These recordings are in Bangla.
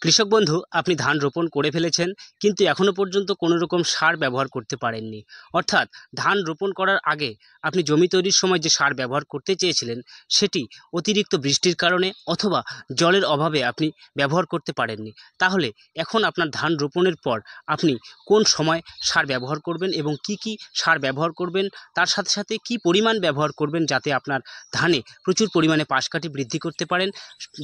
কৃষক বন্ধু, আপনি ধান রোপণ করে ফেলেছেন কিন্তু এখনো পর্যন্ত কোনো রকম সার ব্যবহার করতে পারেননি। অর্থাৎ ধান রোপণ করার আগে আপনি জমি তৈরির সময় যে সার ব্যবহার করতে চেয়েছিলেন সেটি অতিরিক্ত বৃষ্টির কারণে অথবা জলের অভাবে আপনি ব্যবহার করতে পারেননি। তাহলে এখন আপনার ধান রোপণের পর আপনি কোন সময় সার ব্যবহার করবেন এবং কি কি সার ব্যবহার করবেন, তার সাথে সাথে কি পরিমাণ ব্যবহার করবেন যাতে আপনার ধানে প্রচুর পরিমাণে পাশকাঠি বৃদ্ধি করতে পারেন,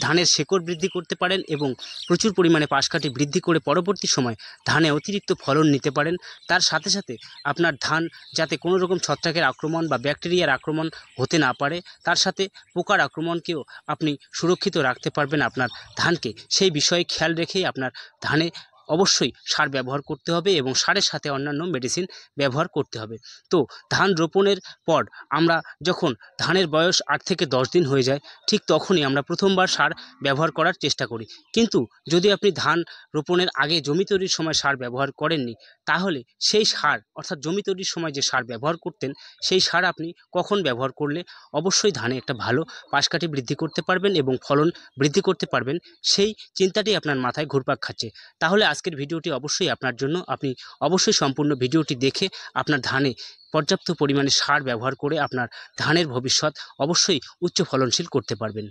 ধানের শেকড় বৃদ্ধি করতে পারেন এবং প্রচুর পরিমাণে পাশকাঠি বৃদ্ধি করে পরবর্তী সময় ধানে অতিরিক্ত ফলন নিতে পারেন। তার সাথে সাথে আপনার ধান যাতে কোনো রকম ছত্রাকের আক্রমণ বা ব্যাকটেরিয়ার আক্রমণ হতে না পারে, তার সাথে পোকার আক্রমণকেও আপনি সুরক্ষিত রাখতে পারবেন আপনার ধানকে, সেই বিষয়ে খেয়াল রেখেই আপনার ধানে অবশ্যই সার ব্যবহার করতে হবে এবং সারের সাথে অন্যান্য মেডিসিন ব্যবহার করতে হবে। তো ধান রোপণের পর আমরা যখন ধানের বয়স 8 থেকে 10 দিন হয়ে যায়, ঠিক তখনই আমরা প্রথমবার সার ব্যবহার করার চেষ্টা করি। কিন্তু যদি আপনি ধান রোপণের আগে জমি তৈরির সময় সার ব্যবহার করেননি, তাহলে সেই সার অর্থাৎ জমি তৈরির সময় যে সার ব্যবহার করতেন সেই সার আপনি কখন ব্যবহার করলে অবশ্যই ধানে একটা ভালো পাশকাঠি বৃদ্ধি করতে পারবেন এবং ফলন বৃদ্ধি করতে পারবেন, সেই চিন্তাটি আপনার মাথায় ঘুরপাক খাচ্ছে। তাহলে আজকের ভিডিওটি অবশ্যই আপনার জন্য। আপনি অবশ্যই সম্পূর্ণ ভিডিওটি দেখে আপনার ধানে পর্যাপ্ত পরিমাণে সার ব্যবহার করে আপনার ধানের ভবিষ্যৎ অবশ্যই উচ্চ ফলনশীল করতে পারবেন।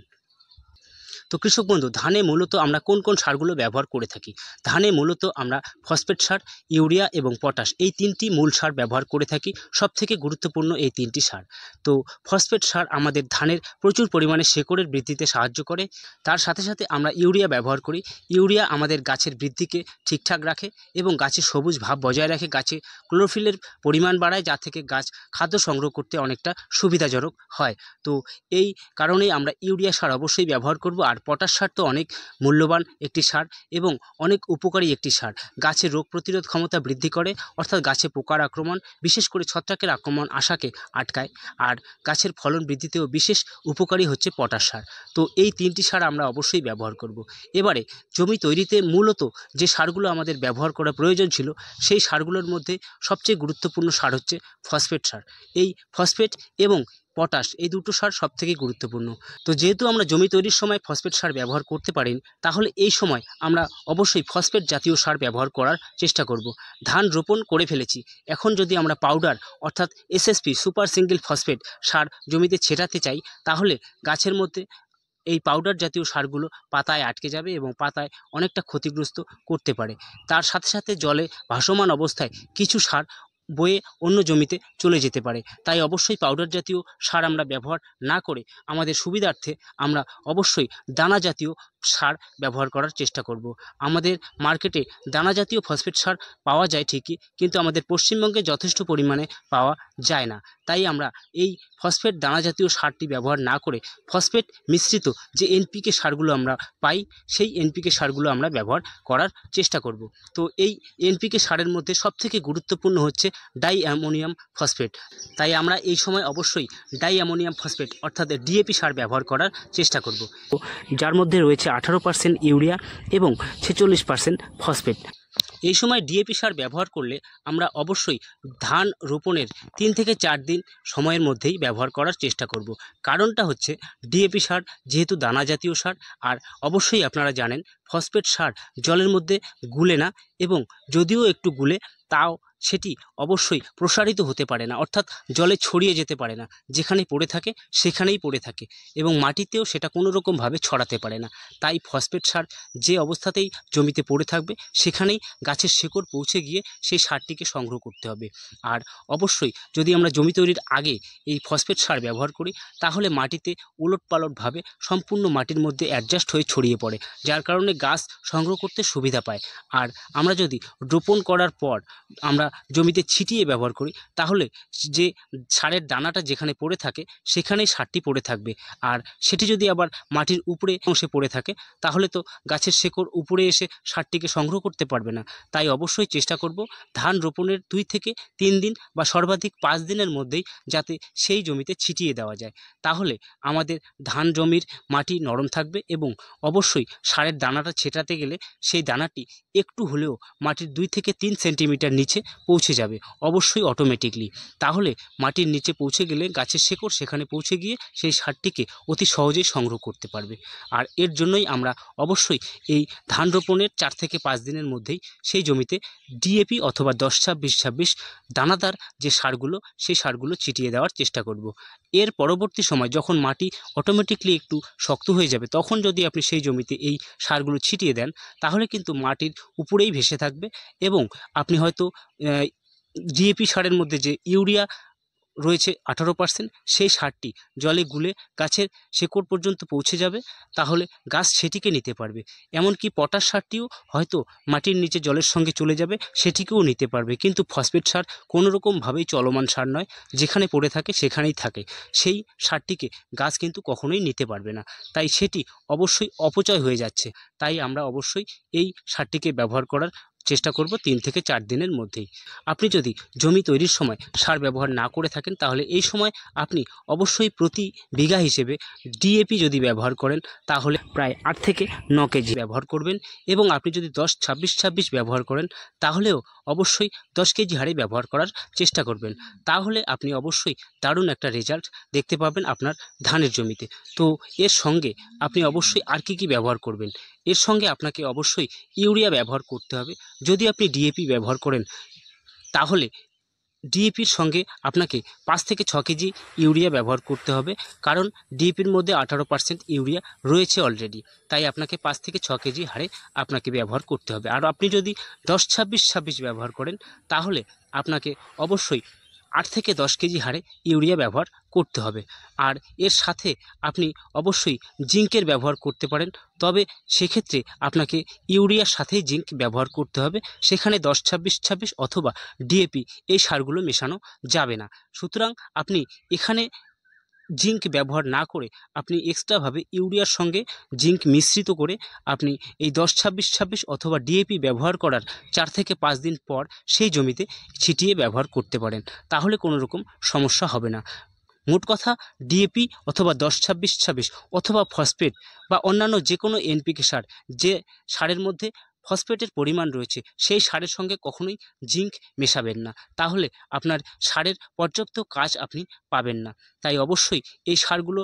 তো কৃষক বন্ধু, ধানে মূলত আমরা কোন কোন সারগুলো ব্যবহার করে থাকি? ধানে মূলত আমরা ফসফেট সার, ইউরিয়া এবং পটাশ, এই তিনটি মূল সার ব্যবহার করে থাকি। সবথেকে গুরুত্বপূর্ণ এই তিনটি সার। তো ফসফেট সার আমাদের ধানের প্রচুর পরিমাণে শেকড়ের বৃদ্ধিতে সাহায্য করে। তার সাথে সাথে আমরা ইউরিয়া ব্যবহার করি। ইউরিয়া আমাদের গাছের বৃদ্ধিকে ঠিকঠাক রাখে এবং গাছের সবুজ ভাব বজায় রাখে, গাছে ক্লোরোফিলের পরিমাণ বাড়ায়, যা থেকে গাছ খাদ্য সংগ্রহ করতে অনেকটা সুবিধাজনক হয়। তো এই কারণেই আমরা ইউরিয়া সার অবশ্যই ব্যবহার করব। আর পটাশ সার তো অনেক মূল্যবান একটি সার এবং অনেক উপকারী একটি সার। গাছের রোগ প্রতিরোধ ক্ষমতা বৃদ্ধি করে, অর্থাৎ গাছে পোকার আক্রমণ, বিশেষ করে ছত্রাকের আক্রমণ আশাকে আটকায়। আর গাছের ফলন বৃদ্ধিতেও বিশেষ উপকারী হচ্ছে পটাশ সার। তো এই তিনটি সার আমরা অবশ্যই ব্যবহার করব। এবারে জমি তৈরিতে মূলত যে সারগুলো আমাদের ব্যবহার করা প্রয়োজন ছিল, সেই সারগুলোর মধ্যে সবচেয়ে গুরুত্বপূর্ণ সার হচ্ছে ফসফেট সার। এই ফসফেট এবং পটাশ, এই দুটো সার সবথেকে গুরুত্বপূর্ণ। তো যেহেতু আমরা জমি তৈরির সময় ফসফেট সার ব্যবহার করতে পারি, তাহলে এই সময় আমরা অবশ্যই ফসফেট জাতীয় সার ব্যবহার করার চেষ্টা করব। ধান রোপণ করে ফেলেছি, এখন যদি আমরা পাউডার অর্থাৎ এসএসপি সুপার সিঙ্গেল ফসফেট সার জমিতে ছেটাতে চাই, তাহলে গাছের মধ্যে এই পাউডার জাতীয় সারগুলো পাতায় আটকে যাবে এবং পাতায় অনেকটা ক্ষতিগ্রস্ত করতে পারে। তার সাথে সাথে জলে ভাসমান অবস্থায় কিছু সার বয়ে অন্য জমিতে চলে যেতে পারে। তাই অবশ্যই পাউডার জাতীয় সার আমরা ব্যবহার না করে আমাদের সুবিধার্থে আমরা অবশ্যই দানা জাতীয় সার ব্যবহার করার চেষ্টা করব। আমাদের মার্কেটে দানা জাতীয় ফসফেট সার পাওয়া যায় ঠিকই, কিন্তু আমাদের পশ্চিমবঙ্গে যথেষ্ট পরিমাণে পাওয়া যায় না। তাই আমরা এই ফসফেট দানা জাতীয় সারটি ব্যবহার না করে ফসফেট মিশ্রিত যে এনপিকে সারগুলো আমরা পাই, সেই এনপিকে সারগুলো আমরা ব্যবহার করার চেষ্টা করব। তো এই এনপিকে সারের মধ্যে সবথেকে গুরুত্বপূর্ণ হচ্ছে ডাই অ্যামোনিয়াম ফসফেট। তাই আমরা এই সময় অবশ্যই ডাই অ্যামোনিয়াম ফসফেট অর্থাৎ ডিএপি সার ব্যবহার করার চেষ্টা করব, যার মধ্যে রয়েছে 18% ইউরিয়া এবং 46% ফসফেট। এই সময় ডিএপি সার ব্যবহার করলে আমরা অবশ্যই ধান রোপণের 3 থেকে 4 দিন সময়ের মধ্যেই ব্যবহার করার চেষ্টা করব। কারণটা হচ্ছে ডিএপি সার যেহেতু দানা জাতীয় সার, আর অবশ্যই আপনারা জানেন ফসফেট সার জলের মধ্যে গুলে না, এবং যদিও একটু গুলে তাও সেটি অবশ্যই প্রসারিত হতে পারে না, অর্থাৎ জলে ছড়িয়ে যেতে পারে না। যেখানে পড়ে থাকে সেখানেই পড়ে থাকে এবং মাটিতেও সেটা কোনো রকমভাবে ছড়াতে পারে না। তাই ফসফেট সার যে অবস্থাতেই জমিতে পড়ে থাকবে সেখানেই গাছের শেকড় পৌঁছে গিয়ে সেই সারটিকে সংগ্রহ করতে হবে। আর অবশ্যই যদি আমরা জমি তৈরির আগে এই ফসফেট সার ব্যবহার করি, তাহলে মাটিতে উলটপালটভাবে সম্পূর্ণ মাটির মধ্যে অ্যাডজাস্ট হয়ে ছড়িয়ে পড়ে, যার কারণে গাছ সংগ্রহ করতে সুবিধা পায়। আর আমরা যদি রোপণ করার পর আমরা জমিতে ছিটিয়ে ব্যবহার করি, তাহলে যে সারের দানাটা যেখানে পড়ে থাকে সেখানেই সারটি পড়ে থাকবে। আর সেটি যদি আবার মাটির উপরে অংশে পড়ে থাকে, তাহলে তো গাছের শেকড় উপরে এসে সারটিকে সংগ্রহ করতে পারবে না। তাই অবশ্যই চেষ্টা করব ধান রোপণের 2 থেকে 3 দিন বা সর্বাধিক 5 দিনের মধ্যেই যাতে সেই জমিতে ছিটিয়ে দেওয়া যায়। তাহলে আমাদের ধান জমির মাটি নরম থাকবে এবং অবশ্যই সারের দানাটা ছেটাতে গেলে সেই দানাটি একটু হলেও মাটির 2 থেকে 3 সেন্টিমিটার নিচে পৌঁছে যাবে অবশ্যই অটোমেটিকলি। তাহলে মাটির নিচে পৌঁছে গেলে গাছের শেকড় সেখানে পৌঁছে গিয়ে সেই সারটিকে অতি সহজেই সংগ্রহ করতে পারবে। আর এর জন্যই আমরা অবশ্যই এই ধান রোপণের 4 থেকে 5 দিনের মধ্যেই সেই জমিতে ডিএপি অথবা 10-26-26 দানাদার যে সারগুলো সেই সারগুলো ছিটিয়ে দেওয়ার চেষ্টা করব। এর পরবর্তী সময় যখন মাটি অটোমেটিকলি একটু শক্ত হয়ে যাবে তখন যদি আপনি সেই জমিতে এই সারগুলো ছিটিয়ে দেন তাহলে কিন্তু মাটির উপরেই ভেসে থাকবে এবং আপনি হয়তো ডিএপি সারের মধ্যে যে ইউরিয়া রয়েছে 18%, সেই সারটি জলে গুলে গাছের শেকড় পর্যন্ত পৌঁছে যাবে। তাহলে গাছ সেটিকে নিতে পারবে। এমনকি পটাশ সারটিও হয়তো মাটির নিচে জলের সঙ্গে চলে যাবে, সেটিকেও নিতে পারবে। কিন্তু ফসফেট সার কোনো রকমভাবেই চলমান সার নয়, যেখানে পড়ে থাকে সেখানেই থাকে। সেই সারটিকে গাছ কিন্তু কখনোই নিতে পারবে না, তাই সেটি অবশ্যই অপচয় হয়ে যাচ্ছে। তাই আমরা অবশ্যই এই সারটিকে ব্যবহার করার চেষ্টা করব 3 থেকে 4 দিনের মধ্যেই। আপনি যদি জমি তৈরির সময় সার ব্যবহার না করে থাকেন তাহলে এই সময় আপনি অবশ্যই প্রতি বিঘা হিসেবে ডিএপি যদি ব্যবহার করেন তাহলে প্রায় 8 থেকে 9 কেজি ব্যবহার করবেন এবং আপনি যদি 10-26-26 ব্যবহার করেন তাহলেও অবশ্যই 10 কেজি হারে ব্যবহার করার চেষ্টা করবেন। তাহলে আপনি অবশ্যই দারুণ একটা রেজাল্ট দেখতে পাবেন আপনার ধানের জমিতে। তো এর সঙ্গে আপনি অবশ্যই আর কি ব্যবহার করবেন? এর সঙ্গে আপনাকে অবশ্যই ইউরিয়া ব্যবহার করতে হবে। যদি আপনি ডিএপি ব্যবহার করেন তাহলে ডিএপির সঙ্গে আপনাকে 5 থেকে 6 কেজি ইউরিয়া ব্যবহার করতে হবে, কারণ ডিএপির মধ্যে 18% ইউরিয়া রয়েছে অলরেডি। তাই আপনাকে 5 থেকে 6 কেজি হারে আপনাকে ব্যবহার করতে হবে। আর আপনি যদি 10-26-26 ব্যবহার করেন তাহলে আপনাকে অবশ্যই 8 থেকে 10 কেজি হারে ইউরিয়া ব্যবহার করতে হবে। আর এর সাথে আপনি অবশ্যই জিঙ্কের ব্যবহার করতে পারেন, তবে সেক্ষেত্রে আপনাকে ইউরিয়ার সাথেই জিঙ্ক ব্যবহার করতে হবে। সেখানে 10-26-26 অথবা ডিএপি এই সারগুলো মেশানো যাবে না। সুতরাং আপনি এখানে জিঙ্ক ব্যবহার না করে আপনি এক্সট্রাভাবে ইউরিয়ার সঙ্গে জিঙ্ক মিশ্রিত করে আপনি এই 10-26-26 অথবা ডিএপি ব্যবহার করার 4 থেকে 5 দিন পর সেই জমিতে ছিটিয়ে ব্যবহার করতে পারেন। তাহলে কোনো রকম সমস্যা হবে না। মোট কথা, ডিএপি অথবা 10-26-26 অথবা ফসফেট বা অন্যান্য যে কোনো এনপিকে সার, যে সারের মধ্যে ফসফেটের পরিমাণ রয়েছে সেই সারের সঙ্গে কখনোই জিঙ্ক মেশাবেন না, তাহলে আপনার সারের পর্যাপ্ত কাজ আপনি পাবেন না। তাই অবশ্যই এই সারগুলো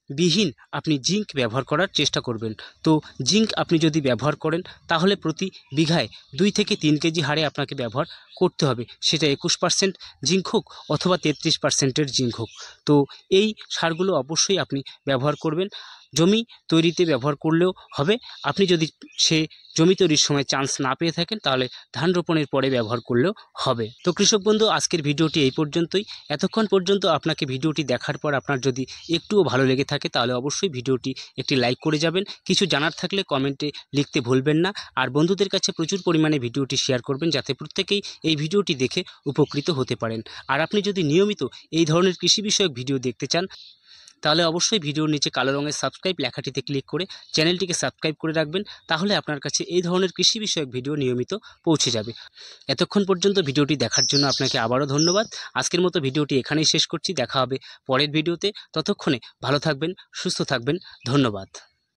বিহীন আপনি জিঙ্ক ব্যবহার করার চেষ্টা করবেন। তো জিঙ্ক আপনি যদি ব্যবহার করেন তাহলে প্রতি বিঘায় 2 থেকে 3 কেজি হারে আপনাকে ব্যবহার করতে হবে, সেটা 21% জিঙ্ক হোক অথবা 33%-এর জিঙ্ক হোক। তো এই সারগুলো অবশ্যই আপনি ব্যবহার করবেন। জমি তৈরিতে ব্যবহার করলেও হবে, আপনি যদি সে জমি তৈরির সময় চান্স না পেয়ে থাকেন তাহলে ধান রোপণের পরে ব্যবহার করলেও হবে। তো কৃষক বন্ধু, আজকের ভিডিওটি এই পর্যন্তই। এতক্ষণ পর্যন্ত আপনাকে ভিডিওটি দেখার পর আপনার যদি একটুও ভালো লেগে থাকে তাহলে অবশ্যই ভিডিওটি একটি লাইক করে যাবেন। কিছু জানার থাকলে কমেন্টে লিখতে ভুলবেন না। আর বন্ধুদের কাছে প্রচুর পরিমাণে ভিডিওটি শেয়ার করবেন যাতে প্রত্যেকেই এই ভিডিওটি দেখে উপকৃত হতে পারেন। আর আপনি যদি নিয়মিত এই ধরনের কৃষি বিষয়ক ভিডিও দেখতে চান তাহলে অবশ্যই ভিডিওর নিচে কালো রঙের সাবস্ক্রাইব লেখাটিতে ক্লিক করে চ্যানেলটিকে সাবস্ক্রাইব করে রাখবেন। তাহলে আপনার কাছে এই ধরনের কৃষি বিষয়ক ভিডিও নিয়মিত পৌঁছে যাবে। এতক্ষণ পর্যন্ত ভিডিওটি দেখার জন্য আপনাকে আবারও ধন্যবাদ। আজকের মতো ভিডিওটি এখানেই শেষ করছি। দেখা হবে পরের ভিডিওতে। ততক্ষণে ভালো থাকবেন, সুস্থ থাকবেন। ধন্যবাদ।